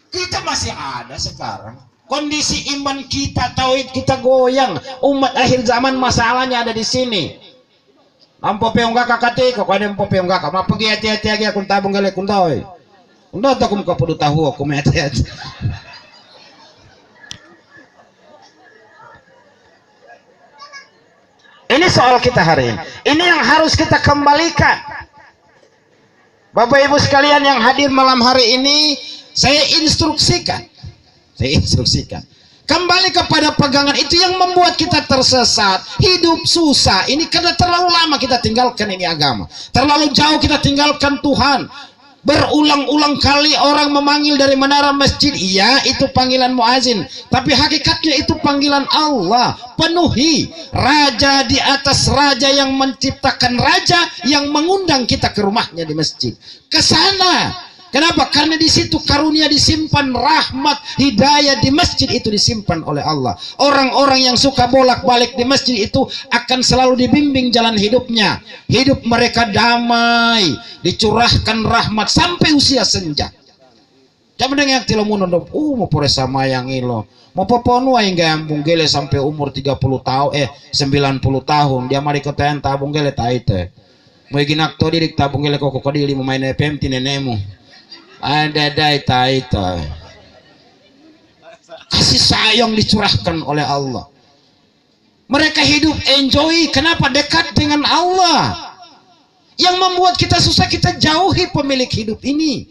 Kita masih ada sekarang. Kondisi iman kita, tauhid kita goyang. Umat akhir zaman masalahnya ada di sini. Ampo peong kakak kate kok ada ampo peong kakak. Ma pergi hati-hati lagi aku tabung gale kuntai. Unda tak kum kapudu tahu aku hati-hati. Ini soal kita hari ini. Ini yang harus kita kembalikan. Bapak Ibu sekalian yang hadir malam hari ini, saya instruksikan. Kembali kepada pegangan itu yang membuat kita tersesat, hidup susah. Ini karena terlalu lama kita tinggalkan ini agama. Terlalu jauh kita tinggalkan Tuhan. Berulang-ulang kali orang memanggil dari menara masjid, iya itu panggilan muazin, tapi hakikatnya itu panggilan Allah. Penuhi raja di atas raja yang menciptakan raja, yang mengundang kita ke rumahnya di masjid, ke sana. Kenapa? Karena di situ karunia disimpan, rahmat, hidayah di masjid itu disimpan oleh Allah. Orang-orang yang suka bolak-balik di masjid itu akan selalu dibimbing jalan hidupnya. Hidup mereka damai, dicurahkan rahmat sampai usia senja. Jangan dengar tilo munondop, mau pore sama yang ilo. Mau poponu hingga ambung gele sampai umur 30 tahun, 90 tahun. Dia mari kotaan tabung gele taite. Mau ginak to dirik tabung gele kok dili main FM tinenemu. Ada daita kasih sayang dicurahkan oleh Allah. Mereka hidup enjoy. Kenapa? Dekat dengan Allah. Yang membuat kita susah, kita jauhi pemilik hidup ini.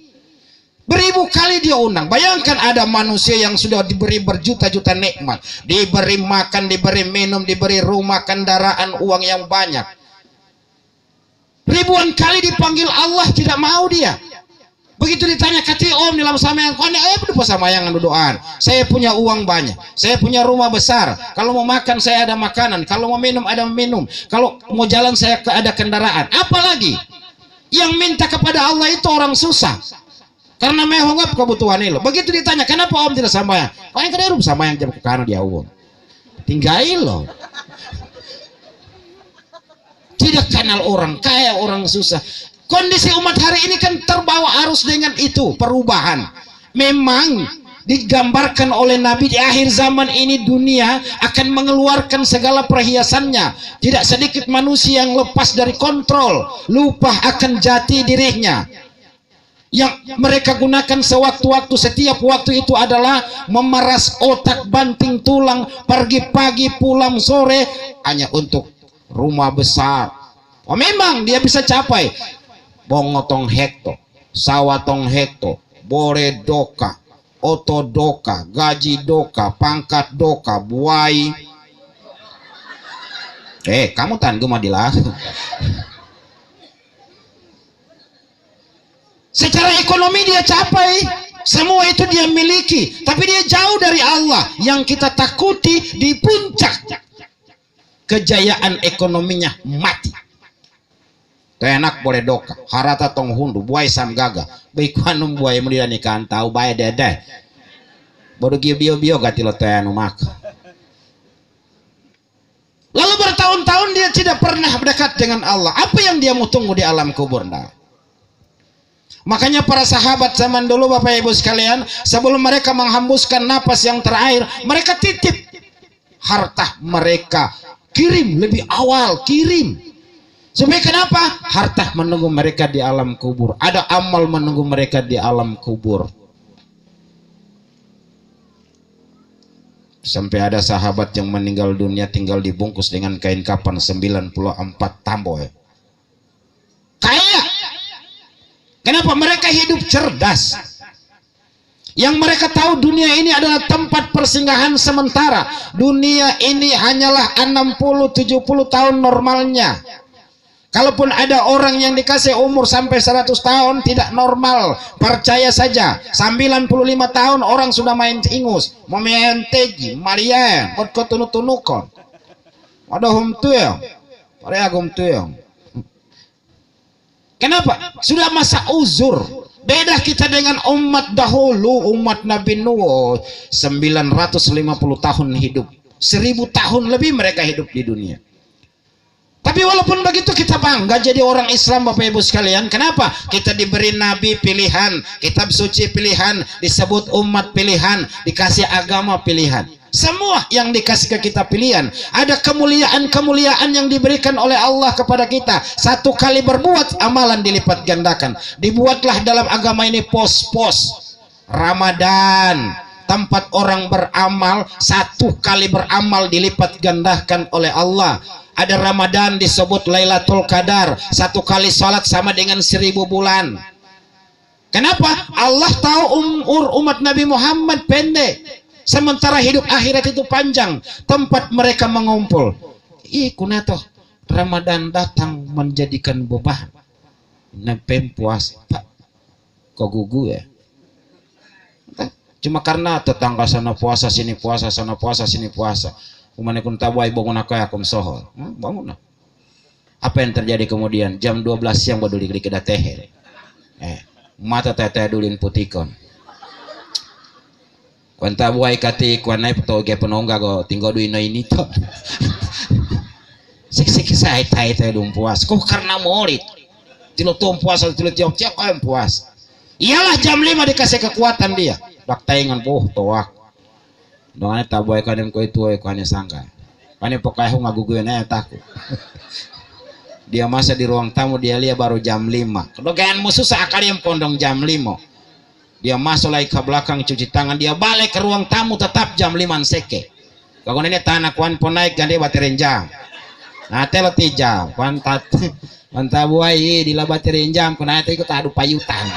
Beribu kali dia undang. Bayangkan ada manusia yang sudah diberi berjuta-juta nikmat, diberi makan, diberi minum, diberi rumah, kendaraan, uang yang banyak. Ribuan kali dipanggil Allah, tidak mau dia. Begitu ditanya kati om dalam samayang, berapa samayang doaan? Saya punya uang banyak, saya punya rumah besar. Kalau mau makan saya ada makanan, kalau mau minum ada minum, kalau mau jalan saya ada kendaraan. Apalagi yang minta kepada Allah itu orang susah, karena mehongap kebutuhan itu. Begitu ditanya kenapa om tidak samayang? Kau yang kena samayang jam ke kanan dia uang. Tinggal loh. Tidak kenal orang kaya, orang susah. Kondisi umat hari ini kan terbawa arus dengan itu perubahan. Memang digambarkan oleh Nabi di akhir zaman ini dunia akan mengeluarkan segala perhiasannya. Tidak sedikit manusia yang lepas dari kontrol, lupa akan jati dirinya. Yang mereka gunakan sewaktu-waktu, setiap waktu itu adalah memeras otak, banting tulang, pergi pagi pulang sore hanya untuk rumah besar. Oh memang dia bisa capai. Bongotong hekto, sawatong hekto, bore doka, oto doka, gaji doka, pangkat doka, buai. Kamu tanggung madilah. Secara ekonomi dia capai, semua itu dia miliki, tapi dia jauh dari Allah. Yang kita takuti di puncak kejayaan ekonominya mati. Enak boleh doka harata tong hundu buai sam gaga baik kanum buai mulia nikan tahu bae dede bodo bio gati lo tenu maka. Lalu bertahun-tahun dia tidak pernah berdekat dengan Allah. Apa yang dia mau tunggu di alam kubur? Nah, makanya para sahabat zaman dulu Bapak Ibu sekalian, sebelum mereka menghembuskan napas yang terakhir, mereka titip harta mereka, kirim lebih awal, kirim. Supaya kenapa? Harta menunggu mereka di alam kubur. Ada amal menunggu mereka di alam kubur. Sampai ada sahabat yang meninggal dunia tinggal dibungkus dengan kain kapan 94 tamboy. Kaya. Kenapa? Mereka hidup cerdas. Yang mereka tahu dunia ini adalah tempat persinggahan sementara. Dunia ini hanyalah 60-70 tahun normalnya. Kalaupun ada orang yang dikasih umur sampai 100 tahun tidak normal, percaya saja 95 tahun orang sudah main ingus, mau main teji, maria, buat kau tunuk-tunukon. Ada humtuang, pada humtuang. Kenapa? Sudah masa uzur. Beda kita dengan umat dahulu, umat Nabi Nuh 950 tahun hidup, 1000 tahun lebih mereka hidup di dunia. Tapi walaupun begitu kita bangga jadi orang Islam, Bapak Ibu sekalian. Kenapa? Kita diberi nabi pilihan, kitab suci pilihan, disebut umat pilihan, dikasih agama pilihan. Semua yang dikasih ke kita pilihan. Ada kemuliaan-kemuliaan yang diberikan oleh Allah kepada kita. Satu kali berbuat, amalan dilipat gandakan. Dibuatlah dalam agama ini pos-pos. Ramadan, tempat orang beramal, satu kali beramal dilipat gandakan oleh Allah. Ada Ramadan disebut Lailatul Qadar, satu kali salat sama dengan 1000 bulan. Kenapa? Allah tahu umur umat Nabi Muhammad pendek, sementara hidup akhirat itu panjang. Tempat mereka mengumpul, kunatoh Ramadan datang menjadikan beban. Nepem puasa, Pak, kok gugu ya? Cuma karena tetangga sana puasa, sini puasa, sana puasa, sini puasa. Umane kun tabay bangun aku akum sohor. Bangun. Apa yang terjadi kemudian? Jam 12 siang baru diklik ke teh. Mata teteh dulin putikon. Kun tabay kati kun naik to ge penongga go tinggal duin ini to. Sik saya tai dum puas. Kok karena morit. Tilo tom puasa, tilo tiap yang puas. Iyalah jam 5 dikasih kekuatan dia. Dak taingan toak. Doang taboy kanem ko itu ko hanya sangka. Kane pokai ho ngaguguyan na takut. Dia masa di ruang tamu, dia lihat baru jam 5. Kedogaan musuh seakali yang pondong jam 5. Dia masuk lagi ke belakang cuci tangan, dia balik ke ruang tamu tetap jam 5 seke. Kau ini tanah kuan pon naik gande baterenjam. Nah telo tijam, pantat buai di la baterenjam kuna itu ikut adu payutan.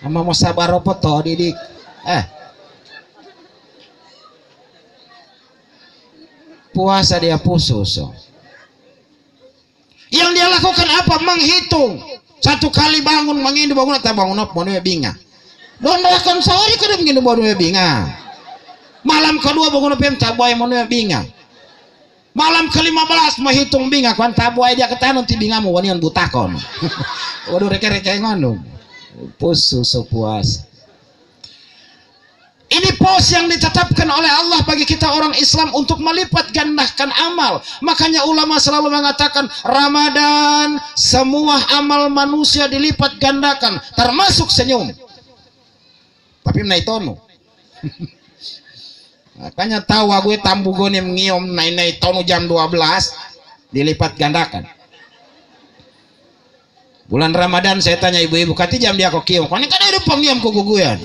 Ama mau sabar apa to didik. Puasa dia pusus. Yang dia lakukan apa? Menghitung. Satu kali bangun menginduk bangun atau bangun apa? Mau binga. Don lakukan sehari kada menginduk bangun binga. Malam kedua bangun apa? Taboy mau binga. Malam ke-15 menghitung binga. Kan taboy dia ketahuan ti bingamu wanian butakon. Waduh reka-reka ngono. Pusus puas. Ini pos yang ditetapkan oleh Allah bagi kita orang Islam untuk melipat gandakan amal. Makanya ulama selalu mengatakan Ramadan semua amal manusia dilipat gandakan, termasuk senyum. Tapi menaitono. Makanya tahu gue tambu gue ngiom naitono jam 12 dilipat gandakan. Bulan Ramadan saya tanya ibu-ibu, kati jam dia kok kiom. Kan ada pengiam kok guguyan.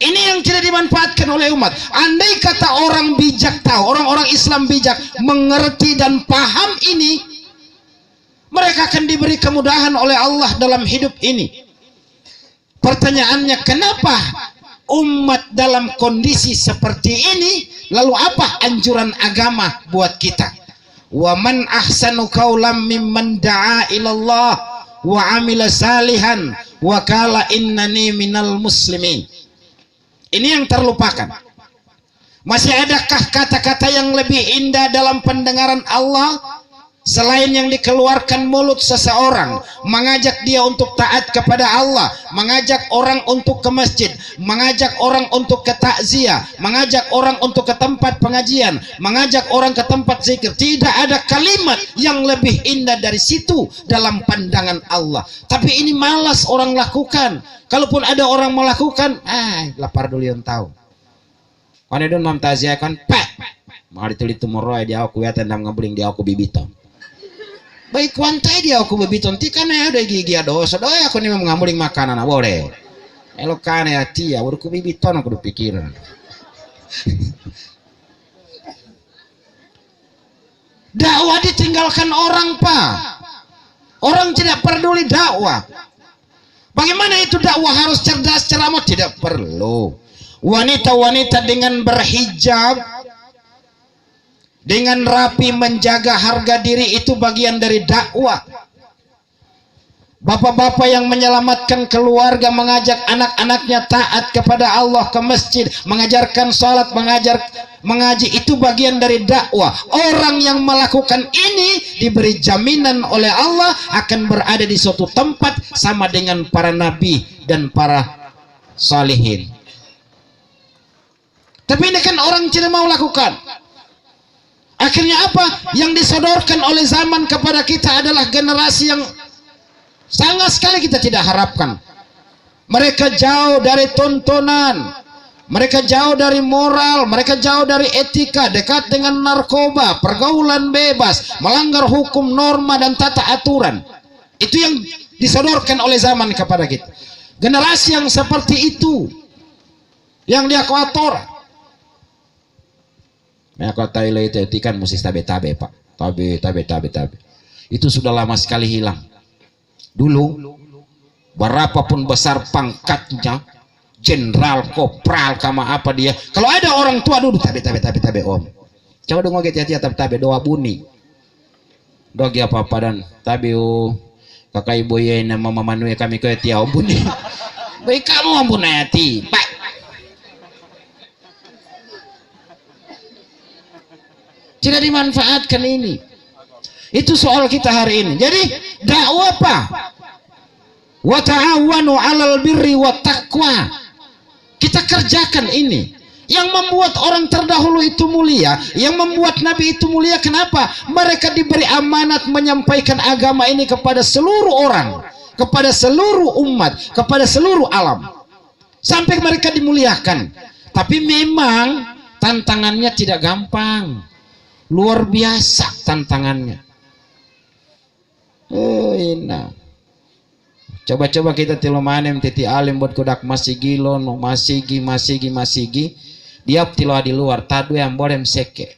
Ini yang tidak dimanfaatkan oleh umat. Andai kata orang bijak tahu, orang-orang Islam bijak mengerti dan paham ini, mereka akan diberi kemudahan oleh Allah dalam hidup ini. Pertanyaannya, kenapa umat dalam kondisi seperti ini? Lalu apa anjuran agama buat kita? Wa man ahsanu qaulam mimman da'a ilallah wa amila salihan wa qala innani minal muslimin. Ini yang terlupakan. Masih adakah kata-kata yang lebih indah dalam pendengaran Allah selain yang dikeluarkan mulut seseorang, mengajak dia untuk taat kepada Allah, mengajak orang untuk ke masjid, mengajak orang untuk ke takziah, mengajak orang untuk ke tempat pengajian, mengajak orang ke tempat zikir. Tidak ada kalimat yang lebih indah dari situ dalam pandangan Allah. Tapi ini malas orang lakukan. Kalaupun ada orang melakukan, lapar dulu yang tahu. Kan itu mam takziah kan, mari tulis tumoroy dia aku ya tendang ngebling dia aku bibiton. Baik wantai dia aku bebiton ti kana ada gigi dosa doy aku ni mengamuling makanan boleh elokane hati ya udah ku bibiton aku pikiran. Dakwah ditinggalkan orang Pak. Orang tidak peduli dakwah. Bagaimana itu dakwah harus cerdas ceramah? Tidak perlu. Wanita-wanita dengan berhijab, dengan rapi menjaga harga diri itu bagian dari dakwah. Bapak-bapak yang menyelamatkan keluarga, mengajak anak-anaknya taat kepada Allah, ke masjid, mengajarkan sholat, mengaji, itu bagian dari dakwah. Orang yang melakukan ini diberi jaminan oleh Allah akan berada di suatu tempat sama dengan para nabi dan para salihin. Tapi ini kan orang tidak mau lakukan. Akhirnya apa? Yang disodorkan oleh zaman kepada kita adalah generasi yang sangat sekali kita tidak harapkan. Mereka jauh dari tontonan, mereka jauh dari moral, mereka jauh dari etika, dekat dengan narkoba, pergaulan bebas, melanggar hukum, norma dan tata aturan. Itu yang disodorkan oleh zaman kepada kita. Generasi yang seperti itu yang dia kotor. Nah, kata itu kan mesti tabe-tabe, Pak. Tabe. Itu sudah lama sekali hilang. Dulu berapapun besar pangkatnya, jenderal, kopral, kama apa dia, kalau ada orang tua dulu tabe om. Coba dong ngoget hati tabe doa bunyi. Dogi apa dan tabe kakak ibu ya nama mama nue kami ke tiao bunyi. Baik kamu ampun hati, Pak. Tidak dimanfaatkan ini. Itu soal kita hari ini. Jadi dakwah apa? Wa ta'awanu 'alal birri wat taqwa. Kita kerjakan ini. Yang membuat orang terdahulu itu mulia, yang membuat Nabi itu mulia, kenapa? Mereka diberi amanat menyampaikan agama ini kepada seluruh orang, kepada seluruh umat, kepada seluruh alam. Sampai mereka dimuliakan. Tapi memang tantangannya tidak gampang. Luar biasa tantangannya. Enak. Coba-coba kita tilumanem titi alim buat kudak masigi lon masigi. Dia tilo di luar tadu yang boleh seke.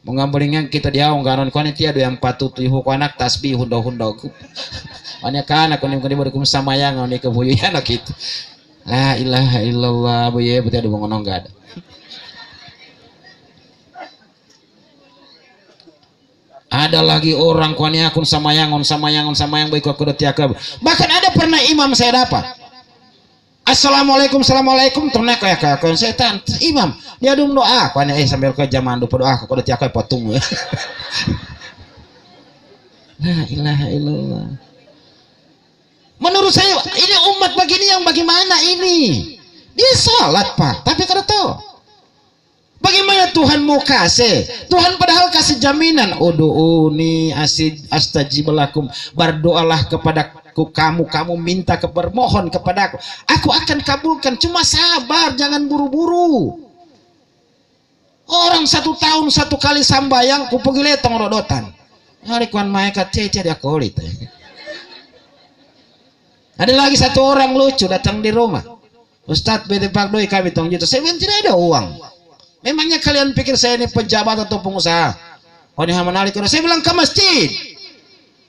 Mengambilnya kita dia ngganon kone tiado yang patut ihu anak tasbih hundo-hundo. Anya kana kone barikum samayang oni kebuyan gitu. La ilaha illallah buye betul ada ngonong enggak ada. Ada lagi orang kuani akun samayangon baik aku tiaka. Bahkan ada pernah imam saya dapat. Assalamualaikum ternak kayak akun setan imam dia dum doa kuani sambil ke zaman doa aku tiaka potong. La ilaha illallah. Menurut saya ini umat begini yang bagaimana ini? Dia sholat Pak, tapi kada tahu. Bagaimana Tuhan mau kasih? Tuhan padahal kasih jaminan. Udu'uni astajib lakum. Berdoalah kepadaku kamu minta bermohon kepadaku. Aku akan kabulkan. Cuma sabar, jangan buru-buru. Orang 1 tahun 1 kali sambayang kupugile tong rodotan. Hari kuan mereka cece dia kulit. Ada lagi 1 orang lucu datang di rumah. Ustadz bete Pak Doi kami tong juta. Saya bilang tidak ada uang. Memangnya kalian pikir saya ini pejabat atau pengusaha? Oh ini hamanali kalau saya bilang ke masjid.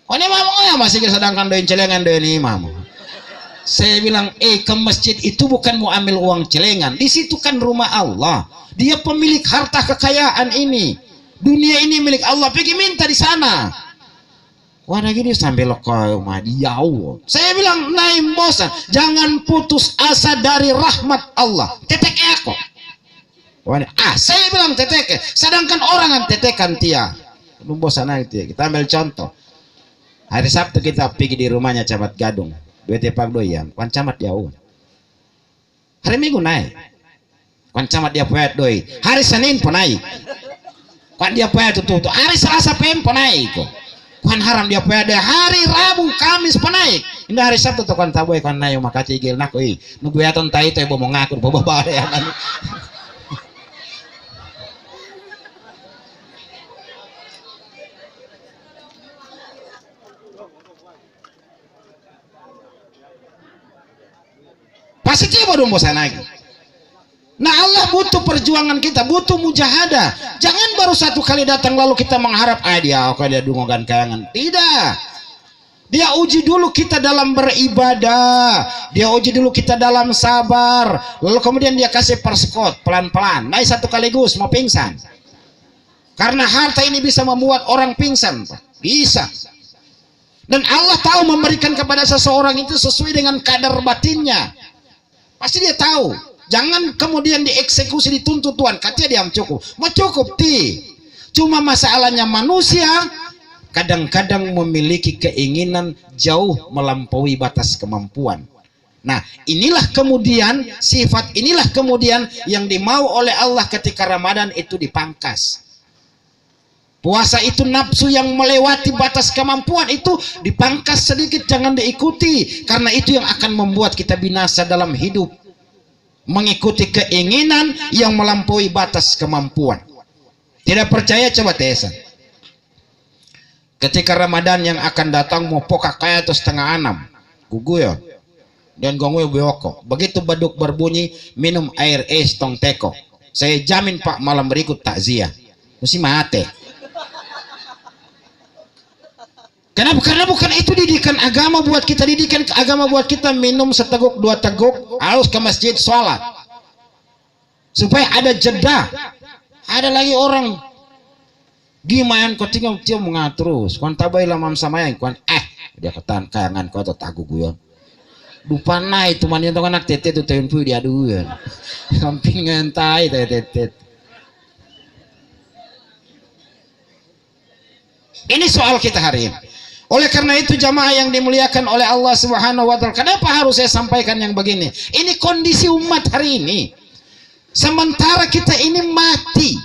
Oh ini mamanya masih sedangkan doin celengan doin imam. Saya bilang ke masjid itu bukan mau ambil uang celengan. Di situ kan rumah Allah. Dia pemilik harta kekayaan ini. Dunia ini milik Allah. Pergi minta di sana. Wah gini sambil kau madiau. Saya bilang naim bosan. Jangan putus asa dari rahmat Allah. Tetek aku. Saya bilang teteke, sedangkan orang yang tetekan dia. Lumbo sana itu. Kita ambil contoh. Hari Sabtu kita pergi di rumahnya Camat Gadung. Duit Pak Doyan, kan camat jauh. Hari Minggu naik. Kan camat dia poet doi. Hari Senin pun naik. Kan dia poet tuh. Hari Selasa pun naik. Kan haram dia poet deh. Hari Rabu, Kamis pun naik. Ini hari Sabtu tuh kan taboy kan naik makasih gil nak. Nunggu ya ton tai itu mau ngakur bawa ya. Pasti dia baru bosan lagi. Nah Allah butuh perjuangan kita, butuh mujahadah. Jangan baru 1 kali datang lalu kita mengharap dia dungogan kayangan. Tidak. Dia uji dulu kita dalam beribadah. Dia uji dulu kita dalam sabar. Lalu kemudian dia kasih perskot pelan-pelan. Naik 1 kaligus mau pingsan. Karena harta ini bisa membuat orang pingsan. Bisa. Dan Allah tahu memberikan kepada seseorang itu sesuai dengan kadar batinnya. Pasti dia tahu. Jangan kemudian dieksekusi dituntut Tuhan. Katanya dia cukup. Mau cukup Cuma masalahnya manusia kadang-kadang memiliki keinginan jauh melampaui batas kemampuan. Nah, inilah kemudian sifat inilah kemudian yang dimau oleh Allah ketika Ramadan itu dipangkas. Puasa itu nafsu yang melewati batas kemampuan itu dipangkas sedikit, jangan diikuti, karena itu yang akan membuat kita binasa dalam hidup. Mengikuti keinginan yang melampaui batas kemampuan. Tidak percaya, coba tes. Ketika Ramadan yang akan datang mau pokak kaya atau 5:30 gugu ya dan gongoy beoko, begitu beduk berbunyi minum air es tong teko, saya jamin Pak malam berikut takziah mesti mate. Kenapa? Karena bukan itu didikan agama buat kita. Didikan agama buat kita minum seteguk 2 teguk harus ke masjid sholat supaya ada jeda. Ada lagi orang gimayan kau tinggal dia mengatur kon tabai lamam samayan kon dia katan kayangan kau atau tagu guyon lupa naik itu manyan anak tete tuh tahun pun dia duyan samping ngentai tete. Ini soal kita hari ini. Oleh karena itu jamaah yang dimuliakan oleh Allah Subhanahu wa taala, kenapa harus saya sampaikan yang begini? Ini kondisi umat hari ini. Sementara kita ini mati,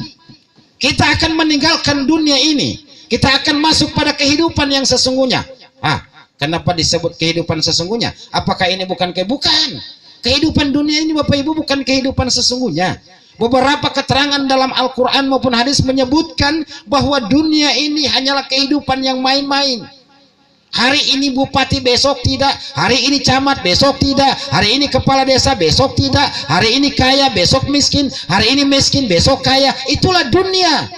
kita akan meninggalkan dunia ini, kita akan masuk pada kehidupan yang sesungguhnya. Kenapa disebut kehidupan sesungguhnya? Apakah ini bukan kehidupan dunia ini Bapak Ibu bukan kehidupan sesungguhnya. Beberapa keterangan dalam Al-Quran maupun hadis menyebutkan bahwa dunia ini hanyalah kehidupan yang main-main. Hari ini bupati, besok tidak. Hari ini camat, besok tidak. Hari ini kepala desa, besok tidak. Hari ini kaya, besok miskin. Hari ini miskin, besok kaya. Itulah dunia.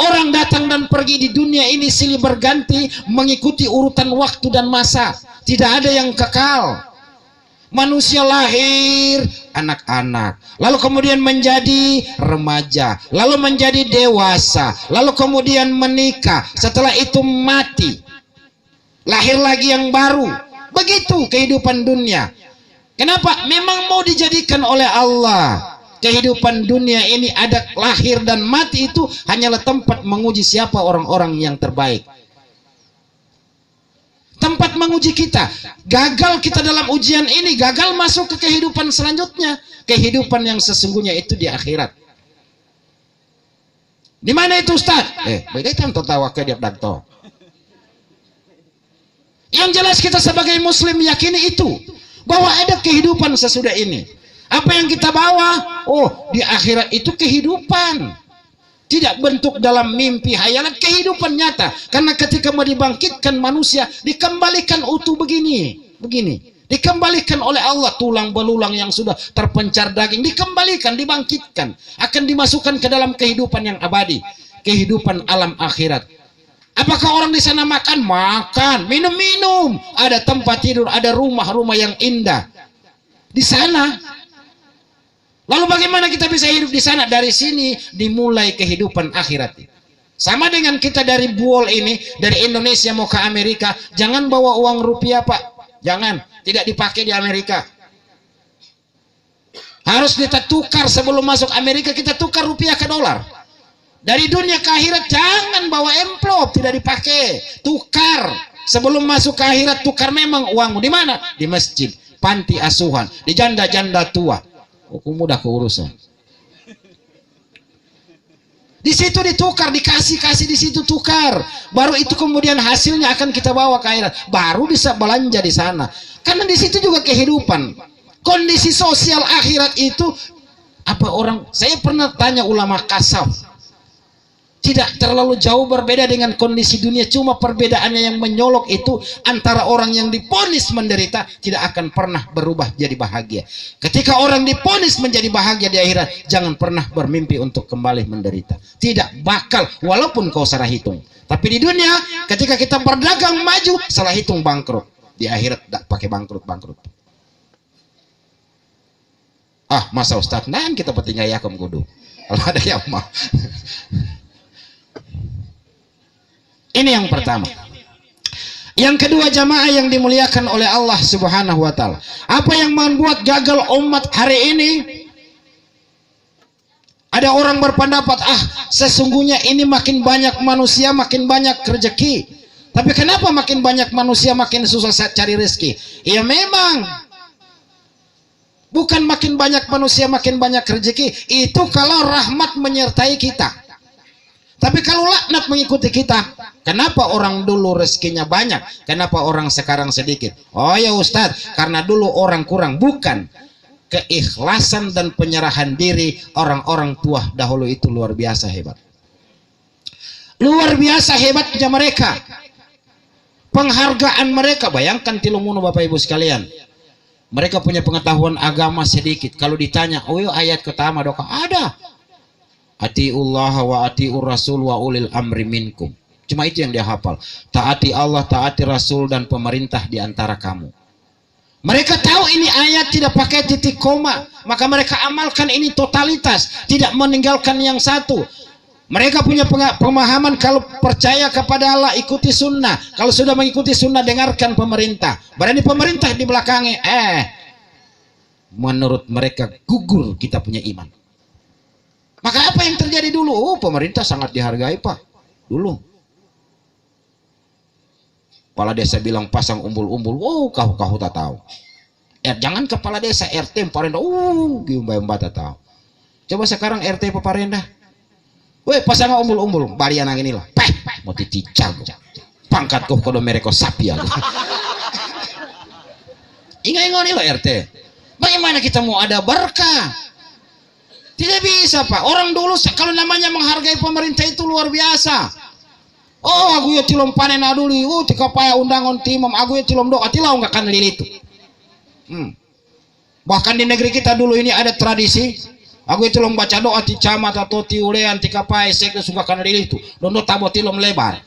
Orang datang dan pergi di dunia ini silih berganti mengikuti urutan waktu dan masa. Tidak ada yang kekal. Manusia lahir anak-anak, lalu kemudian menjadi remaja, lalu menjadi dewasa, lalu kemudian menikah, setelah itu mati, lahir lagi yang baru. Begitu kehidupan dunia. Kenapa? Memang mau dijadikan oleh Allah. Kehidupan dunia ini ada lahir dan mati, itu hanyalah tempat menguji siapa orang-orang yang terbaik. Tempat menguji kita. Gagal kita dalam ujian ini, gagal masuk ke kehidupan selanjutnya. Kehidupan yang sesungguhnya itu di akhirat. Di mana itu Ustaz? Bagaimana tahu ke dia dakto. Yang jelas kita sebagai muslim yakini itu, bahwa ada kehidupan sesudah ini. Apa yang kita bawa? Oh, di akhirat itu kehidupan. Tidak bentuk dalam mimpi hayalan, kehidupan nyata. Karena ketika mau dibangkitkan manusia, dikembalikan utuh begini. Dikembalikan oleh Allah, tulang belulang yang sudah terpencar daging, dikembalikan, dibangkitkan. Akan dimasukkan ke dalam kehidupan yang abadi. Kehidupan alam akhirat. Apakah orang di sana makan? Makan. Minum-minum. Ada tempat tidur, ada rumah-rumah yang indah. Di sana. Lalu bagaimana kita bisa hidup di sana? Dari sini dimulai kehidupan akhirat. Sama dengan kita dari Buol ini, dari Indonesia mau ke Amerika, jangan bawa uang rupiah Pak. Jangan, tidak dipakai di Amerika. Harus kita tukar sebelum masuk Amerika, kita tukar rupiah ke dolar. Dari dunia ke akhirat jangan bawa amplop, tidak dipakai. Tukar sebelum masuk ke akhirat, tukar memang uangmu. Di mana? Di masjid, panti asuhan, di janda-janda tua. Aku mudah keurusan. Di situ ditukar, dikasih di situ tukar. Baru itu kemudian hasilnya akan kita bawa ke akhirat. Baru bisa belanja di sana. Karena di situ juga kehidupan. Kondisi sosial akhirat itu apa orang? Saya pernah tanya ulama kasaf. Tidak terlalu jauh berbeda dengan kondisi dunia, cuma perbedaannya yang menyolok itu antara orang yang diponis menderita tidak akan pernah berubah jadi bahagia. Ketika orang diponis menjadi bahagia di akhirat, jangan pernah bermimpi untuk kembali menderita. Tidak bakal, walaupun kau salah hitung. Tapi di dunia, ketika kita berdagang maju, salah hitung bangkrut. Di akhirat tidak pakai bangkrut. Masa Ustaz, nah kita petinggai yakum kudu. Kalau ada yang mau. Ini yang pertama. Yang kedua jamaah yang dimuliakan oleh Allah Subhanahu wa taala. Apa yang membuat gagal umat hari ini? Ada orang berpendapat, sesungguhnya ini makin banyak manusia makin banyak rezeki. Tapi kenapa makin banyak manusia makin susah cari rezeki? Ya memang Bukan makin banyak manusia makin banyak rezeki. Itu kalau rahmat menyertai kita. Tapi kalau laknat mengikuti kita, kenapa orang dulu rezekinya banyak, kenapa orang sekarang sedikit? Oh ya Ustadz, karena dulu orang kurang. Bukan, keikhlasan dan penyerahan diri orang-orang tua dahulu itu luar biasa hebat. Luar biasa hebatnya mereka. Penghargaan mereka, bayangkan tilumuno Bapak Ibu sekalian. Mereka punya pengetahuan agama sedikit. Kalau ditanya, oh iya ayat pertama doa ada. Atiullah wa atiur rasul wa ulil amri minkum. Cuma itu yang dia hafal. Taati Allah, taati Rasul dan pemerintah di antara kamu. Mereka tahu ini ayat tidak pakai titik koma, maka mereka amalkan ini totalitas, tidak meninggalkan yang satu. Mereka punya pemahaman kalau percaya kepada Allah ikuti sunnah, kalau sudah mengikuti sunnah dengarkan pemerintah. Berani pemerintah di belakangnya, menurut mereka gugur kita punya iman. Maka apa yang terjadi dulu? Oh, pemerintah sangat dihargai Pak. Dulu kepala desa bilang pasang umbul-umbul, oh kau tak tahu. Jangan kepala desa, RT Parendah, giumba tak tahu. Coba sekarang RT Parendah, weh pasang umbul-umbul, barian yang inilah, mau dicicag, pangkat kau kodo mereka sapi aja. Ingat nih loh RT, bagaimana kita mau ada berkah? Tidak bisa Pak. Orang dulu kalau namanya menghargai pemerintah itu luar biasa. Oh aku ya tilom panen aduli, tika paya undangan timam, aku ya tilom doa, tilau nggak kan lilitu. Bahkan di negeri kita dulu ini ada tradisi, aku ya tilom baca doa ti camat atau ti ulean tika paya sekde suka kan lilitu, dondo tabo tilom lebar.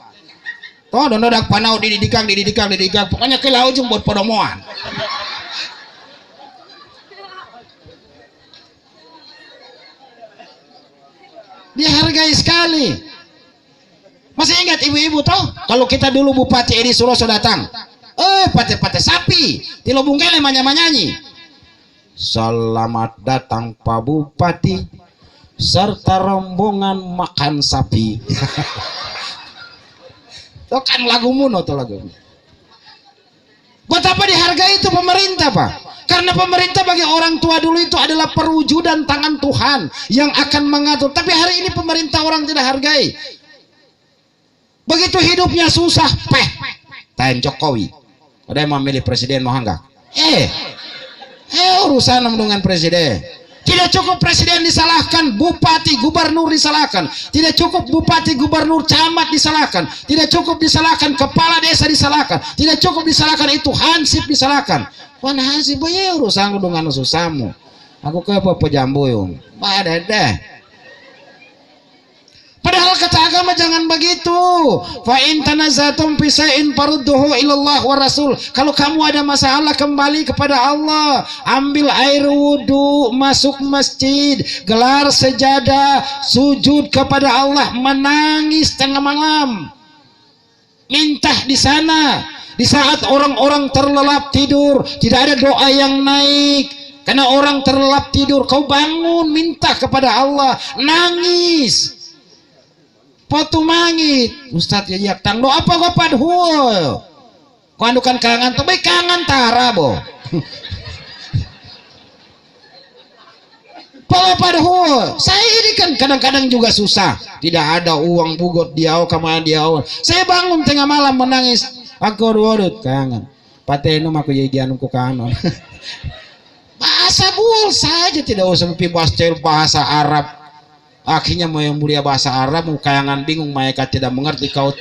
Toh dondo dak panau dididikan, pokoknya ke laut buat podomoan. Dihargai sekali. Masih ingat ibu-ibu toh? Kalau kita dulu Bupati Edi Suroso datang, pate-pate sapi, tilo bungkele manyanyi. Selamat datang Pak Bupati, serta rombongan makan sapi. Itu kan lagu muno tuh lagu. Buat apa dihargai itu pemerintah Pak? Karena pemerintah bagi orang tua dulu itu adalah perwujudan tangan Tuhan yang akan mengatur. Tapi hari ini pemerintah orang tidak hargai. Begitu hidupnya susah, Tan Jokowi. Ada yang memilih presiden mau enggak? Urusan dengan presiden. Tidak cukup presiden disalahkan, bupati, gubernur disalahkan. Tidak cukup bupati, gubernur, camat disalahkan. Tidak cukup disalahkan, kepala desa disalahkan. Tidak cukup disalahkan itu hansip disalahkan. Wan hansip urusan dengan susahmu. Aku ke apa jambu yung. Ada deh. Padahal kata agama jangan begitu. Fa in tanazatum fi shay'in farudduhu ilallah wa rasul. Kalau kamu ada masalah kembali kepada Allah. Ambil air wudu, masuk masjid, gelar sejadah, sujud kepada Allah, menangis tengah malam. Minta di sana. Di saat orang-orang terlelap tidur, tidak ada doa yang naik. Karena orang terlelap tidur, kau bangun minta kepada Allah, nangis. Potu mangit Ustadz ya tang do apa kau padhul kau andukan kangen tuh baik kangen tara bo padhul saya ini kan kadang-kadang juga susah, tidak ada uang bugot diau kemana diau, saya bangun tengah malam menangis, aku duduk kangen patenu aku jadi ku kanon. Bahasa bul saja, tidak usah bahasa Arab. Akhirnya mau yang mulia bahasa Arab, mau kayangan bingung, mereka tidak mengerti kau.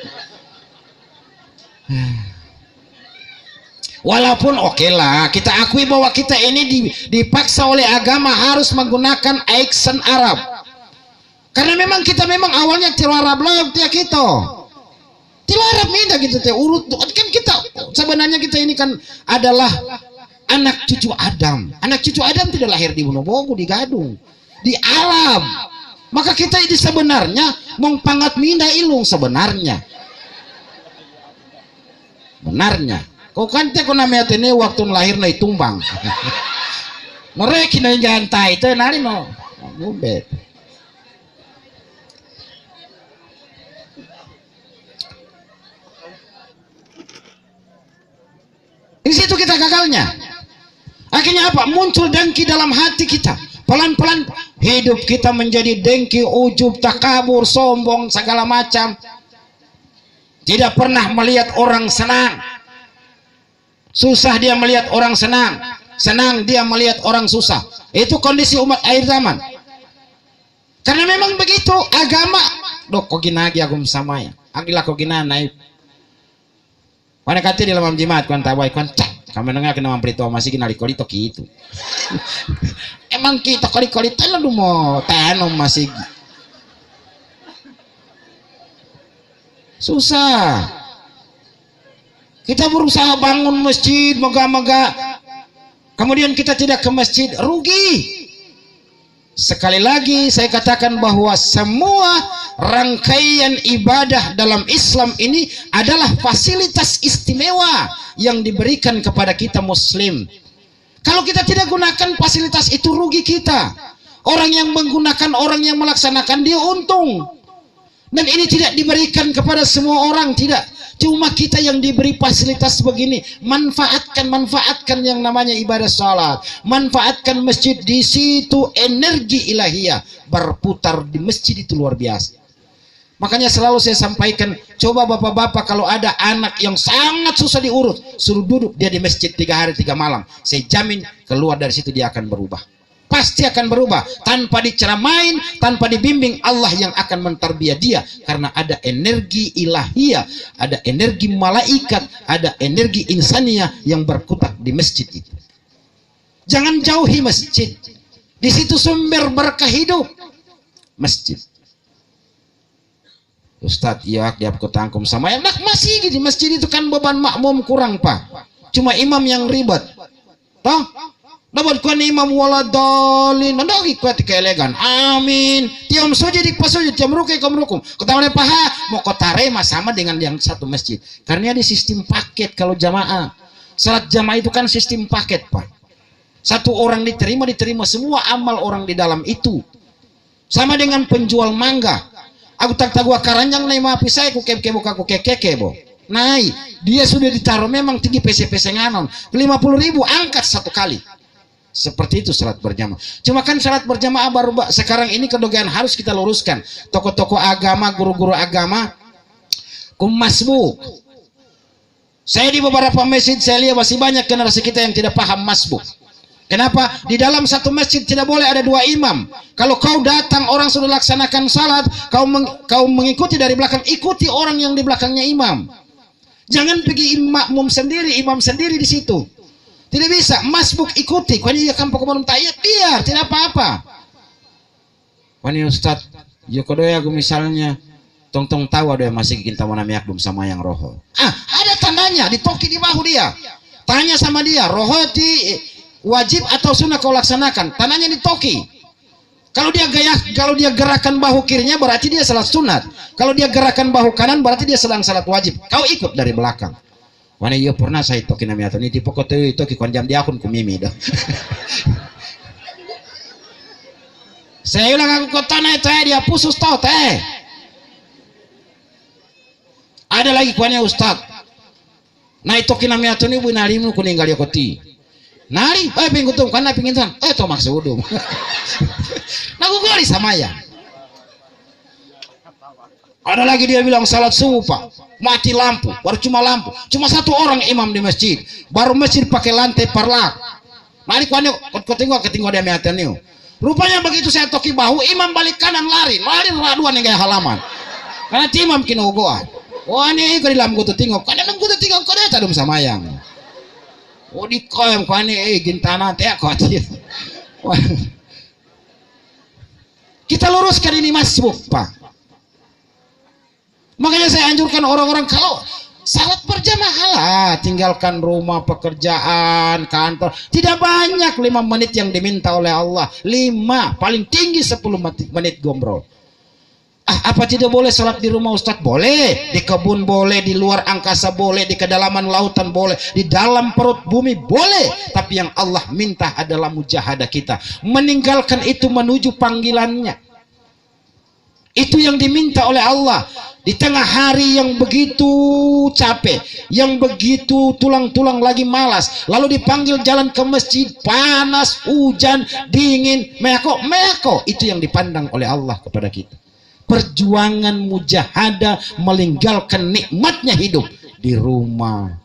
Walaupun oke lah, kita akui bahwa kita ini dipaksa oleh agama harus menggunakan aksen Arab. Karena memang kita awalnya tilo Arab loh dia kita. Tilo Arab minta gitu teh urut kan kita sebenarnya kita ini kan adalah anak cucu Adam. Anak cucu Adam tidak lahir di Wonobogo, di Gadung, di alam. Maka kita ini sebenarnya mengpangat minda ilung sebenarnya. Benarnya. Kau kan teh kena ini waktu lahir na tumbang. Noreki na jantai itu nari no. Ngubet. Di situ kita gagalnya. Akhirnya Akhirnya apa? Muncul dengki dalam hati kita. Pelan-pelan hidup kita menjadi dengki, ujub, takabur, sombong, segala macam. Tidak pernah melihat orang senang. Susah dia melihat orang senang. Senang dia melihat orang susah. Itu kondisi umat akhir zaman. Karena memang begitu agama. Dok kok ginagi agum sama ya. Agilah kok gina naik. Mana kata di dalam jimat kan tawai kan cak. Kamu dengar kena mamprito masih gina likoli toki itu. Emang kita kali-kali lalu mau tanam masih susah. Kita berusaha bangun masjid megah-megah, kemudian kita tidak ke masjid, rugi. Sekali lagi saya katakan bahwa semua rangkaian ibadah dalam Islam ini adalah fasilitas istimewa yang diberikan kepada kita muslim. Kalau kita tidak gunakan fasilitas itu, rugi kita. Orang yang menggunakan, orang yang melaksanakan, dia untung. Dan ini tidak diberikan kepada semua orang, tidak. Cuma kita yang diberi fasilitas begini. Manfaatkan yang namanya ibadah salat. Manfaatkan masjid. Di situ energi ilahiyah berputar di masjid itu luar biasa. Makanya selalu saya sampaikan, coba bapak-bapak kalau ada anak yang sangat susah diurut, suruh duduk dia di masjid 3 hari 3 malam. Saya jamin keluar dari situ dia akan berubah. Pasti akan berubah, tanpa diceramain, tanpa dibimbing. Allah yang akan mentarbiah dia, karena ada energi ilahiyah, ada energi malaikat, ada energi insania yang berkutat di masjid itu. Jangan jauhi masjid. Di situ sumber berkah hidup. Masjid. Ustadz, ya dia ketangkum sama yang nak masih di masjid itu kan beban makmum kurang pak. Cuma imam yang ribet. Toh? Dapat kuan imam waladolin, nanda ikut keelegan. Amin. Tiam sujud dik pasujud, tiam ruku kom rukum. Ketahuan paha mau kotare sama dengan yang satu masjid. Karena ada sistem paket kalau jamaah. Salat jamaah itu kan sistem paket pak. Satu orang diterima semua amal orang di dalam itu. Sama dengan penjual mangga. Aku tak tahu karanjang nai maapi saya ku keke buka ku keke bo. Nai dia sudah ditaruh memang tinggi pese-pese nganon 50.000 angkat satu kali. Seperti itu salat berjamaah. Cuma kan salat berjamaah baru sekarang ini kedogaan harus kita luruskan. Tokoh-tokoh agama, guru-guru agama, masbuk. Saya di beberapa masjid saya lihat masih banyak generasi kita yang tidak paham masbuk. Kenapa? Di dalam satu masjid tidak boleh ada 2 imam. Kalau kau datang orang sudah laksanakan salat, kau mengikuti dari belakang, ikuti orang yang di belakangnya imam. Jangan pergi makmum sendiri, imam sendiri di situ. Tidak bisa, masbuk ikuti. Kau ini akan pokok tayat, biar tidak apa-apa. Kau ini Ustaz, Jokodoya aku misalnya, tong-tong tahu ada yang masih kita mana miak belum sama yang roho. Ada tandanya, ditoki di bahu dia. Tanya sama dia, roho di wajib atau sunnah kau laksanakan? Tandanya ditoki. Kalau dia gerakan bahu kirinya berarti dia salat sunat. Kalau dia gerakan bahu kanan berarti dia sedang salat wajib. Kau ikut dari belakang. Wana iya pernah saya toki namanya atau ini tipe kote toki kon jam di akun ku mimi dah. Saya ulang aku kota naik teh dia pusus tau teh. Ada lagi kuannya Ustad. Naik toki namanya atau ini bu narimu kuning gali koti. Nari, pingutum karena pingintan. To maksudum. Nah gue gali sama ya. Ada lagi dia bilang salat subuh pak, mati lampu, baru cuma lampu, cuma satu orang imam di masjid, baru masjid pakai lantai parlak. Mari kuannya, kau tengok dia meatan niu. Rupanya begitu saya toki bahu, imam balik kanan lari raduan yang kayak halaman. Karena imam kino goa. Wah ini kau di dalam gue tengok, kadang gue tengok kau dia tadum sama yang. Oh di koyam kau ini gintana teh kau aja. Kita luruskan ini masbuk pak. Makanya saya anjurkan orang-orang kalau salat berjamaah lah, tinggalkan rumah, pekerjaan, kantor. Tidak banyak 5 menit yang diminta oleh Allah. 5, paling tinggi 10 menit gombrol. Apa tidak boleh salat di rumah Ustadz? Boleh. Di kebun boleh, di luar angkasa boleh, di kedalaman lautan boleh, di dalam perut bumi boleh. Tapi yang Allah minta adalah mujahadah kita. Meninggalkan itu menuju panggilannya. Itu yang diminta oleh Allah. Di tengah hari yang begitu capek, yang begitu tulang-tulang lagi malas, lalu dipanggil jalan ke masjid, panas, hujan, dingin, meko, itu yang dipandang oleh Allah kepada kita. Perjuangan mujahadah meninggalkan nikmatnya hidup di rumah,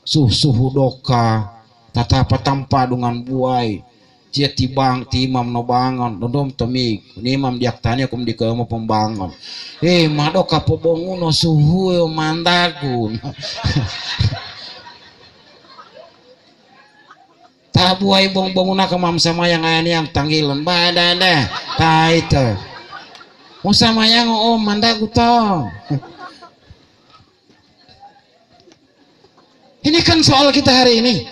suhu doka, tatapa tanpa dengan buai, cia tibang timam no bangon, dondom temik, nimam diaktanya kum di kemo pembangun. Madoka pobongu no suhu yo mandagun. Tabuai bong-bonguna ke mam sama yang ayani yang tanggilan badan deh, ta itu. Mau sama yang mandagu toh. Ini kan soal kita hari ini.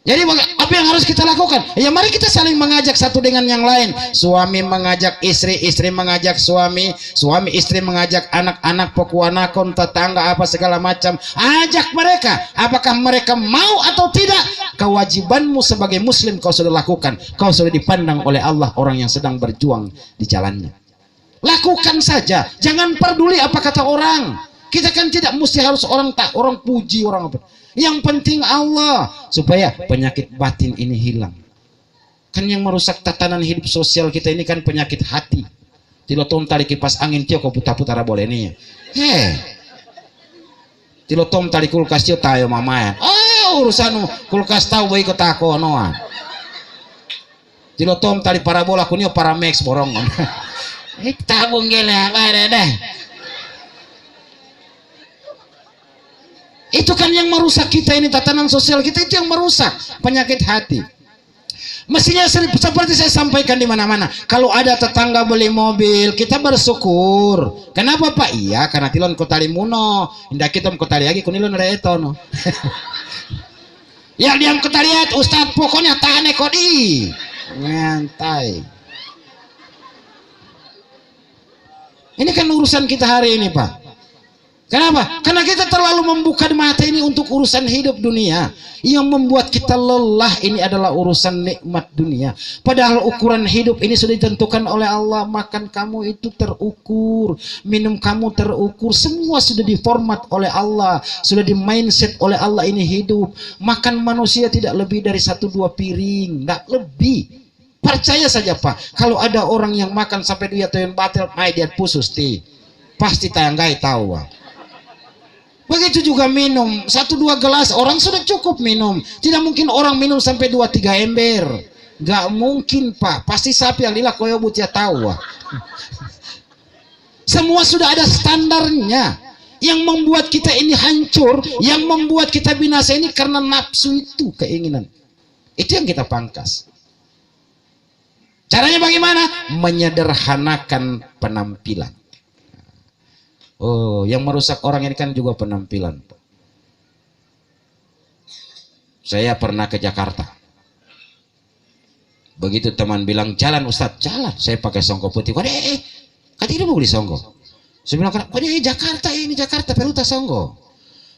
Jadi apa yang harus kita lakukan? Ya mari kita saling mengajak satu dengan yang lain. Suami mengajak istri, istri mengajak suami, suami istri mengajak anak-anak, pekuanakon, tetangga apa segala macam. Ajak mereka. Apakah mereka mau atau tidak? Kewajibanmu sebagai muslim kau sudah lakukan. Kau sudah dipandang oleh Allah orang yang sedang berjuang di jalannya. Lakukan saja. Jangan peduli apa kata orang. Kita kan tidak mesti harus orang puji orang apa. Yang penting Allah supaya penyakit batin ini hilang. Kan yang merusak tatanan hidup sosial kita ini kan penyakit hati. Tilotom tali kipas angin tio kau putar-putar boleh nih. Tilotom tali kulkas tio tayo mamaya. Urusan kulkas tahu bayi kota konoa. Tilotom tali parabola kunio paramex borongon. Tabung gele apa deh. Itu kan yang merusak kita ini, tatanan sosial kita itu yang merusak, penyakit hati. Mestinya seperti saya sampaikan di mana-mana, kalau ada tetangga beli mobil, kita bersyukur. Kenapa Pak? Iya, karena tilon kota limuno, indah kita kota lagi kunilon reto no. Yang diam kota lihat, Ustadz pokoknya tane kodi, nyantai. Ini kan urusan kita hari ini Pak. Kenapa? Karena kita terlalu membuka mata ini untuk urusan hidup dunia. Yang membuat kita lelah ini adalah urusan nikmat dunia. Padahal ukuran hidup ini sudah ditentukan oleh Allah. Makan kamu itu terukur, minum kamu terukur, semua sudah diformat oleh Allah, sudah di mindset oleh Allah ini hidup. Makan manusia tidak lebih dari 1-2 piring, nggak lebih. Percaya saja Pak, kalau ada orang yang makan sampai dia tuyun batel, dia pusus ti, pasti tanggai tahu Pak. Begitu juga minum 1-2 gelas orang sudah cukup minum. Tidak mungkin orang minum sampai 2-3 ember. Gak mungkin Pak. Pasti sapi yang lila koyo butia tahu. Semua sudah ada standarnya. Yang membuat kita ini hancur, yang membuat kita binasa ini karena nafsu itu, keinginan. Itu yang kita pangkas. Caranya bagaimana? Menyederhanakan penampilan. Oh, yang merusak orang ini kan juga penampilan. Saya pernah ke Jakarta. Begitu teman bilang, jalan Ustadz, jalan. Saya pakai songkok putih. Waduh, katanya mau beli songkok. Saya bilang, waduh Jakarta ini, Jakarta, perlu tak songkok.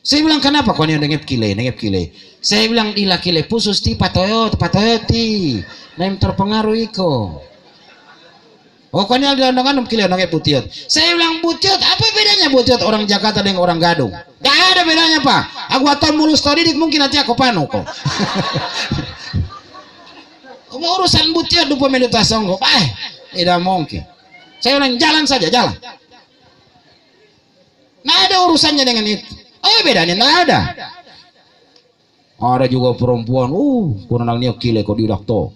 Saya bilang, kenapa? Kau ini nengep kile. Saya bilang, ila kile, pusus ti patoyoti. Nem terpengaruh iko. Pokoknya di London kilo nongnya butiot. Saya bilang butiot, apa bedanya butiot orang Jakarta dengan orang Gadung? Gak ada bedanya Pak. Aku atau mulus todidik mungkin nanti aku panu kok. Mau urusan butiot 2 menit tasonggo, tidak mungkin. Saya bilang jalan saja, jalan. Nah ada urusannya dengan itu. Oh bedanya nggak ada. Ada juga perempuan, kurang niok kile kok diudak to.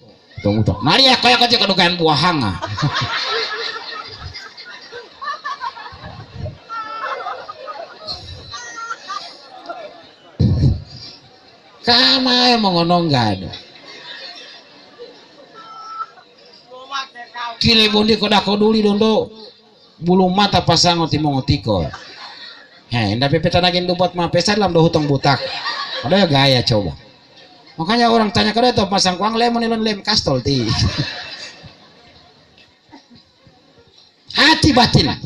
Nah dia kayak kecil kedugaan buah hanga. Kama yang mengonong gak ada. Kile bondi kodako duli dondo bulu mata pasang oti mongotiko. Ndak pepetan lagi buat mah pesat dalam do hutang butak. Ada gaya coba. Makanya orang tanya kada tuh pasang kuang lemon lem kastol ti. Hati batin.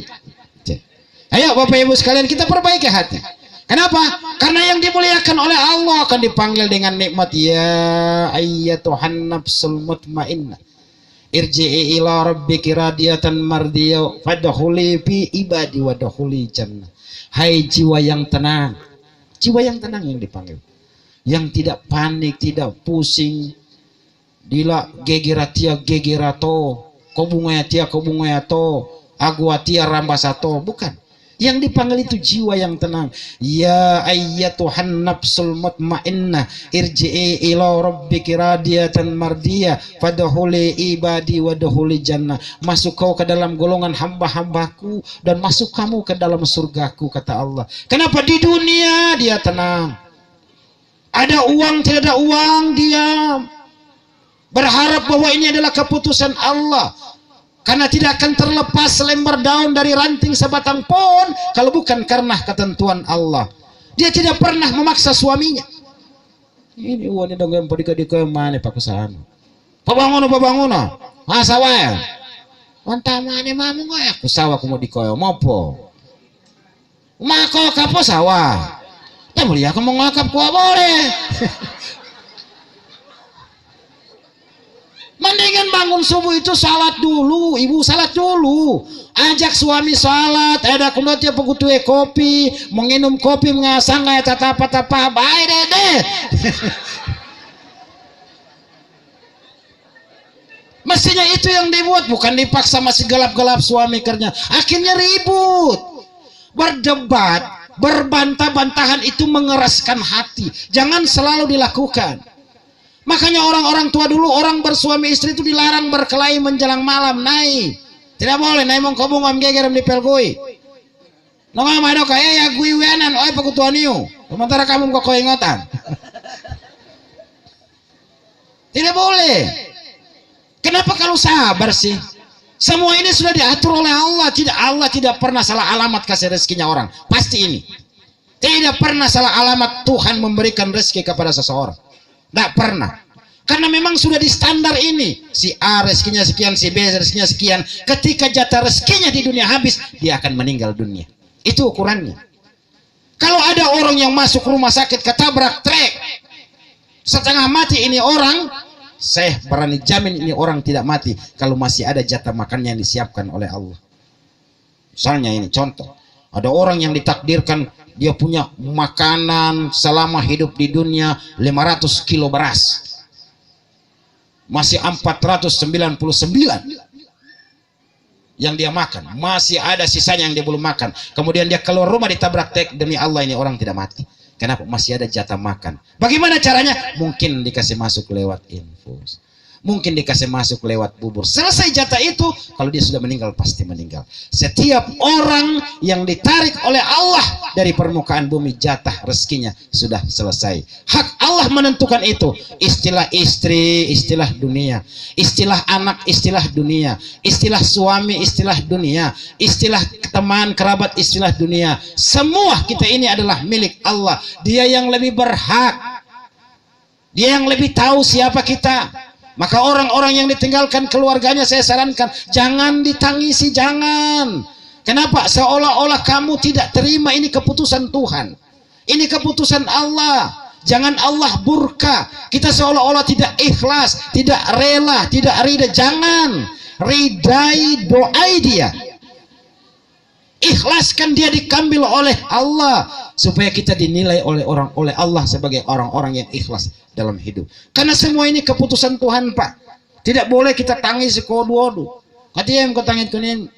Ayo Bapak Ibu sekalian kita perbaiki hati. Kenapa? Karena yang dimuliakan oleh Allah akan dipanggil dengan nikmat ya ayyatuhan nafsul mutmainnah. irji'i ila rabbiki radiyatan mardiyah fadkhuli fi ibadi wadkhuli jannah. Hai jiwa yang tenang, jiwa yang tenang yang dipanggil, yang tidak panik, tidak pusing. Dila gegeratia gegerato, kobungayatia kobungayato, aguatia rambasato, bukan. Yang dipanggil itu jiwa yang tenang. Ya ayyatuhan nafsul mutmainnah irji'i ila rabbiki radiyatan mardiyah fadkhuli ibadi wadkhuli jannah. Masuk kau ke dalam golongan hamba-hambaku dan masuk kamu ke dalam surgaku, kata Allah. Kenapa? Di dunia dia tenang. Ada uang, tidak ada uang, diam. Berharap bahwa ini adalah keputusan Allah. Karena tidak akan terlepas selembar daun dari ranting sebatang pohon kalau bukan karena ketentuan Allah. Dia tidak pernah memaksa suaminya. Ini uangnya dong yang pergi ke mana Pak Kusano? Pabanguno. Masa wae. Wanta mana mamu ngoy aku sawah aku mau dikoyo mopo. Mako kapo sawah. Tak boleh aku mau ngakap kuah boleh. Mendingan bangun subuh itu salat dulu, ibu salat dulu, ajak suami salat, ada kunut ya pegutue kopi, menginum kopi mengasang kayak tapa-tapa, baik deh. Mestinya itu yang dibuat, bukan dipaksa masih gelap-gelap suami kerja. Akhirnya ribut, berdebat, berbantah-bantahan itu mengeraskan hati. Jangan selalu dilakukan. Makanya orang-orang tua dulu, orang bersuami istri itu dilarang berkelahi menjelang malam. Naik tidak boleh, naik mengkobong am gegerem di pelgoi nongam ada kaya ya gue wenan oi pakutuaniu sementara kamu kok ingotan. Tidak boleh. Kenapa? Kalau sabar sih. Semua ini sudah diatur oleh Allah. Allah tidak pernah salah alamat kasih rezekinya orang. Pasti ini tidak pernah salah alamat Tuhan memberikan rezeki kepada seseorang. Tidak pernah. Karena memang sudah di standar ini. Si A rezekinya sekian, si B rezekinya sekian. Ketika jatah rezekinya di dunia habis, dia akan meninggal dunia. Itu ukurannya. Kalau ada orang yang masuk rumah sakit ketabrak trek, setengah mati ini orang, saya berani jamin ini orang tidak mati kalau masih ada jatah makannya yang disiapkan oleh Allah. Misalnya ini contoh. Ada orang yang ditakdirkan dia punya makanan selama hidup di dunia 500 kilo beras. Masih 499 yang dia makan. Masih ada sisanya yang dia belum makan. Kemudian dia keluar rumah ditabrak truk, demi Allah ini orang tidak mati. Kenapa? Masih ada jatah makan. Bagaimana caranya? Mungkin dikasih masuk lewat infus. Mungkin dikasih masuk lewat bubur. Selesai jatah itu, kalau dia sudah meninggal pasti meninggal. Setiap orang yang ditarik oleh Allah dari permukaan bumi, jatah rezekinya sudah selesai. Hak Allah menentukan itu. Istilah istri, istilah dunia. Istilah anak, istilah dunia. Istilah suami, istilah dunia. Istilah teman, kerabat, istilah dunia. Semua kita ini adalah milik Allah. Dia yang lebih berhak. Dia yang lebih tahu siapa kita. Maka orang-orang yang ditinggalkan keluarganya saya sarankan jangan ditangisi, jangan. Kenapa? Seolah-olah kamu tidak terima ini keputusan Tuhan. Ini keputusan Allah. Jangan Allah murka. Kita seolah-olah tidak ikhlas, tidak rela, tidak ridha. Jangan. Ridai, doai dia. Ikhlaskan dia diambil oleh Allah supaya kita dinilai oleh Allah sebagai orang-orang yang ikhlas dalam hidup. Karena semua ini keputusan Tuhan, Pak. Tidak boleh kita tangis sekododu. Katanya yang ketangit kunin.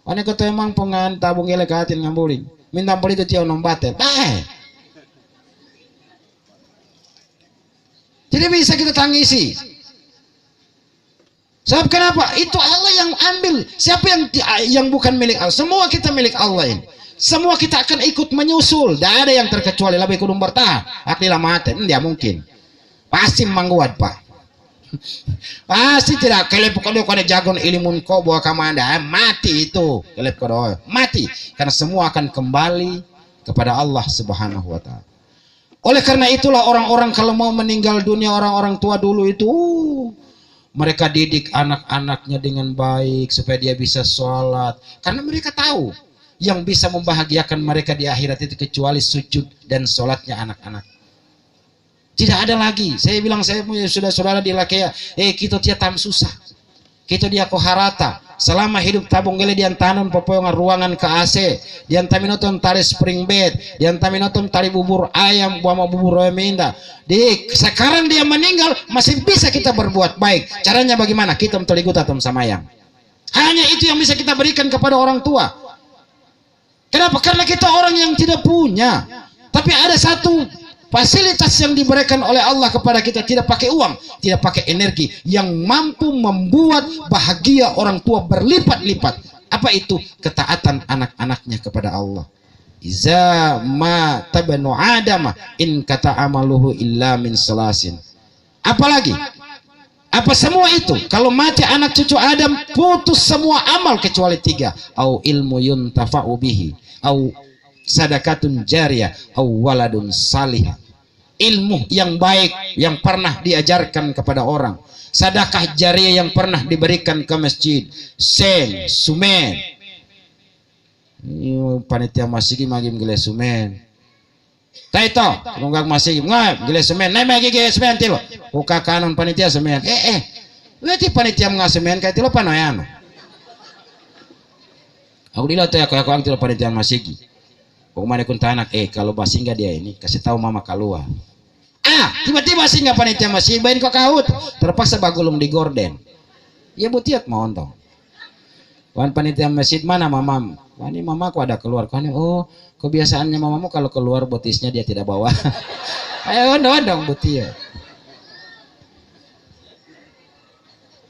Ane kata emang pengan tabung elek hatin ngambuling. Minta beli itu tiaw nombate. Tidak bisa kita tangisi. Sebab kenapa? Itu Allah yang ambil. Siapa yang bukan milik Allah? Semua kita milik Allah ini. Semua kita akan ikut menyusul. Tidak ada yang terkecuali. Lebih kudung bertahan. Aklilah mati. Tidak mungkin. Pasti mangguat, Pak. Pasti tidak. Kelep kalau kau jagon ilimun kau bawa kamanda. Mati itu. Kelep kau mati. Karena semua akan kembali kepada Allah Subhanahu wa Ta'ala. Oleh karena itulah orang-orang kalau mau meninggal dunia, orang-orang tua dulu itu mereka didik anak-anaknya dengan baik supaya dia bisa sholat. Karena mereka tahu yang bisa membahagiakan mereka di akhirat itu kecuali sujud dan sholatnya anak-anak. Tidak ada lagi. Saya bilang saya punya saudara di Lakea, kita tiap tam susah. kita dia ko harata selama hidup tabung gele dian tanun popoyongan ruangan ke AC dian taminoton tari spring bed dian taminoton tari bubur ayam buama bubur minda di sekarang dia meninggal masih bisa kita berbuat baik. Caranya bagaimana? Kita menteligut atau samayang. Hanya itu yang bisa kita berikan kepada orang tua. Kenapa? Karena kita orang yang tidak punya, tapi ada satu fasilitas yang diberikan oleh Allah kepada kita, tidak pakai uang, tidak pakai energi, yang mampu membuat bahagia orang tua berlipat-lipat. Apa itu? Ketaatan anak-anaknya kepada Allah. Iza ma tabanu adama in kata amaluhu illa min salasin. Apalagi? Apa semua itu? Kalau mati anak cucu Adam, putus semua amal kecuali 3. Au ilmu yuntafa'u bihi, au sadakatun jariyah, au waladun salih. Ilmu yang baik yang pernah diajarkan kepada orang, sedekah jariyah yang pernah diberikan ke masjid, sen sumen. Ini panitia masjid magim gile sumen. Taito, nunggak masih ngap gile semen, nai magi gile semen tilo. Buka kanon panitia semen. Berarti panitia nggak semen kayak tilo panoyan. Aku dilihat ya kayak aku tilo panitia masih. Pokoknya kun tanak kalau basingga dia ini kasih tahu mama keluar. Tiba-tiba singgah panitia masih bain kok kaut terpaksa bagulung di gorden. Ya butiat mau ontong. Wan panitia masjid mana mamam? Wah, ini mamaku ada keluar. Kan oh kebiasaannya mamamu kalau keluar botisnya dia tidak bawa. Ayo dong butia.